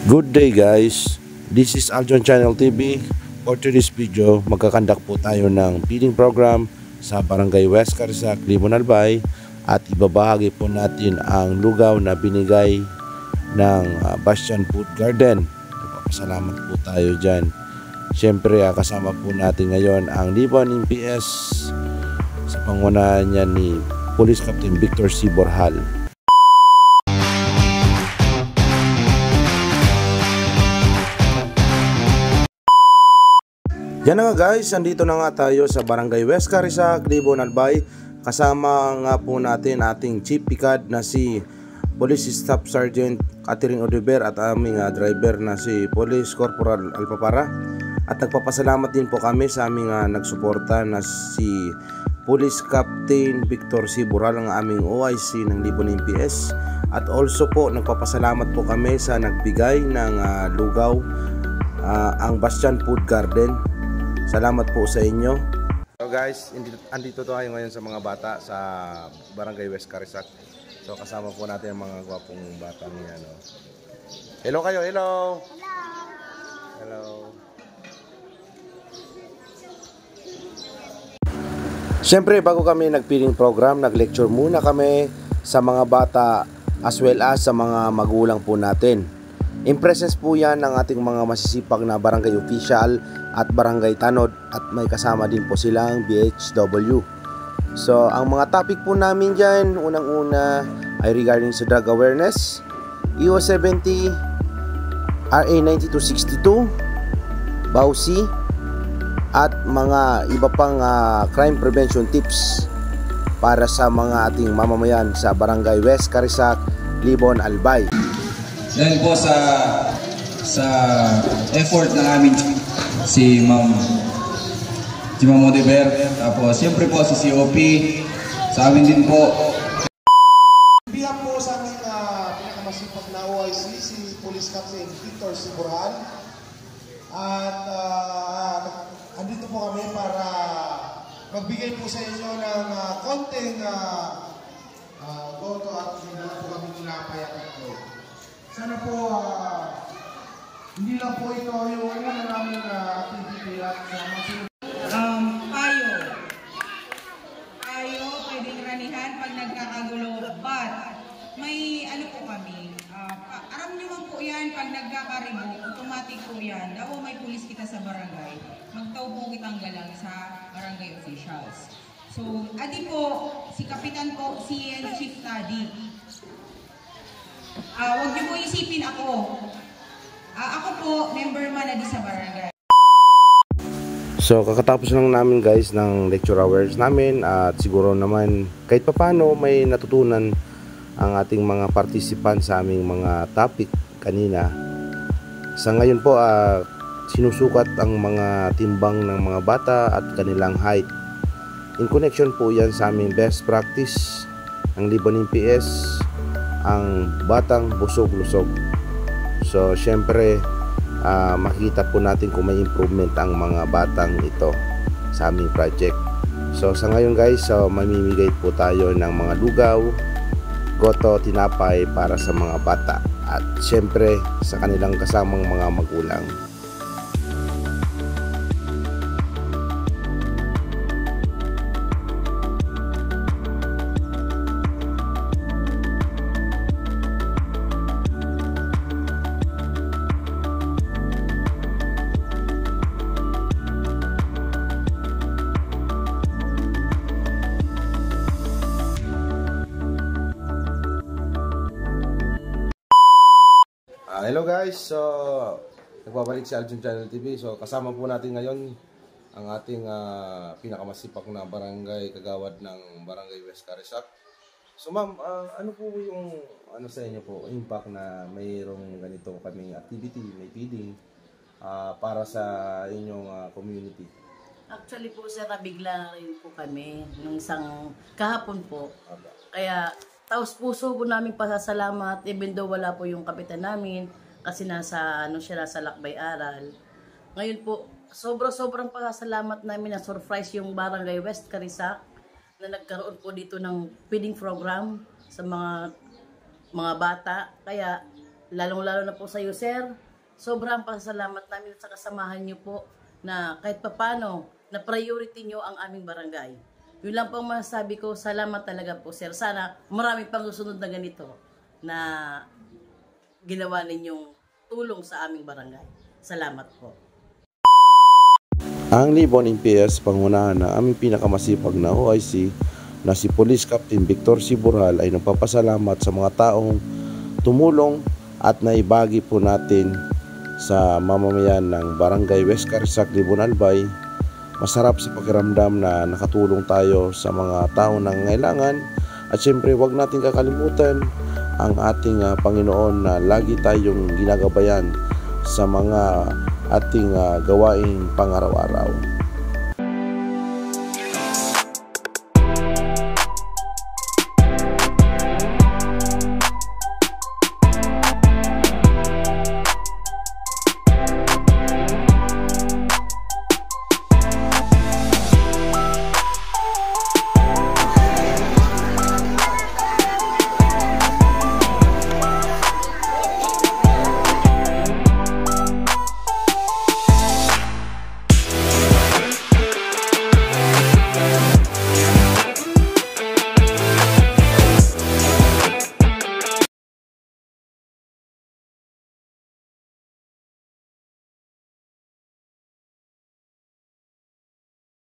Good day guys, this is Aljon Channel TV. For today's video, magkakandak po tayo ng feeding program sa Barangay West Carisac, Libon Albay, at ibabahagi po natin ang lugaw na binigay ng Bastian Food Garden. Nagpapasalamat po tayo dyan. Siyempre kasama po natin ngayon ang Libon MPS sa pangunahan niya ni Police Captain Victor C. Borjal. Yan na nga guys, andito na nga tayo sa Barangay West Carisac, Libon Albay. Kasama nga po natin ating Chief Pikad na si Police Staff Sergeant Catherine Odiver at aming driver na si Police Corporal Alpapara. At nagpapasalamat din po kami sa aming nagsuporta na si Police Captain Victor C. Borjal, ang aming OIC ng Libon MPS. At also po nagpapasalamat po kami sa nagbigay ng lugaw, ang Bastian Food Garden. Salamat po sa inyo. So guys, andito tayo ngayon sa mga bata sa Barangay West Carisac. So kasama po natin ang mga gwapong bata niya, no? Hello kayo, hello. Hello. Siyempre bago kami nag-feeding program, nag-lecture muna kami sa mga bata as well as sa mga magulang po natin. In presence po yan ng ating mga masisipag na barangay official at barangay tanod, at may kasama din po silang BHW. So ang mga topic po namin dyan, unang-una ay regarding sa drug awareness, EO 70, RA 9262, BAUSI, at mga iba pang crime prevention tips para sa mga ating mamamayan sa Barangay West Carisac, Libon Albay. Dahil po sa effort ng amin si Ma'am Odiver, tapos siyempre po si COP, sa amin din po. Bilang po sa aming pinakamasipag na OIC, si Police Captain Victor C. Borjal. At andito po kami para magbigay po sa inyo ng konting goto at hindi po kami tinapay at ito. Sana po, hindi lang po ito yung ano na namin activity at payo, pwedeng ranihan pag nagkakagulo, but may ano po kami, aram nyo man po yan, pag nagkakaribo, automatic po yan, daw may pulis kita sa barangay, magtaw po kitang galang sa barangay officials. So, adi po, si Kapitan po, si Chief Tadi. Huwag niyo po isipin ako. Ako po, member man na di sa barangay. So kakatapos lang namin guys ng lecture hours namin, at siguro naman kahit papano may natutunan ang ating mga participant sa aming mga topic kanina. Sa ngayon po sinusukat ang mga timbang ng mga bata at kanilang height. In connection po yan sa aming best practice ng Libon MPS, ang batang busog-lusog. So syempre makikita po natin kung may improvement ang mga batang ito sa aming project. So sa ngayon guys, mamimigay po tayo ng mga lugaw, goto, tinapay para sa mga bata at syempre sa kanilang kasamang mga magulang. Hello guys, so nagbabalik si Aljon Channel TV. So kasama po natin ngayon ang ating pinakamasipag na barangay kagawad ng Barangay West Carisac. So ma'am, ano po yung sa inyo po impact na mayroong ganito kaming activity, may feeding para sa inyong community? Actually po sir, nabigla rin po kami nung isang kahapon po. Kaya taos puso po namin pasasalamat, even though wala po yung kapitan namin kasi nasa lakbay aral. Ngayon po, sobrang pasasalamat namin na surprise yung Barangay West Carisac na nagkaroon po dito ng feeding program sa mga bata. Kaya lalong-lalo na po sa iyo, sir. Sobrang pasalamat namin sa kasamahan niyo po na kahit papano na priority niyo ang aming barangay. Yun lang pong masasabi ko, salamat talaga po, sir. Sana marami pang susunod na ganito na ginawa ninyong tulong sa aming barangay. Salamat po. Ang Libon NPS, pangunahan ng aming pinakamasipag na OIC na si Police Captain Victor C. Burhal ay nagpapasalamat sa mga taong tumulong at naibagi po natin sa mamamayan ng Barangay West Carisac, Libon Albay. Masarap sa pakiramdam na nakatulong tayo sa mga taong nangangailangan at syempre huwag natin kakalimutan ang ating Panginoon na lagi tayong ginagabayan sa mga ating gawaing pang-araw-araw.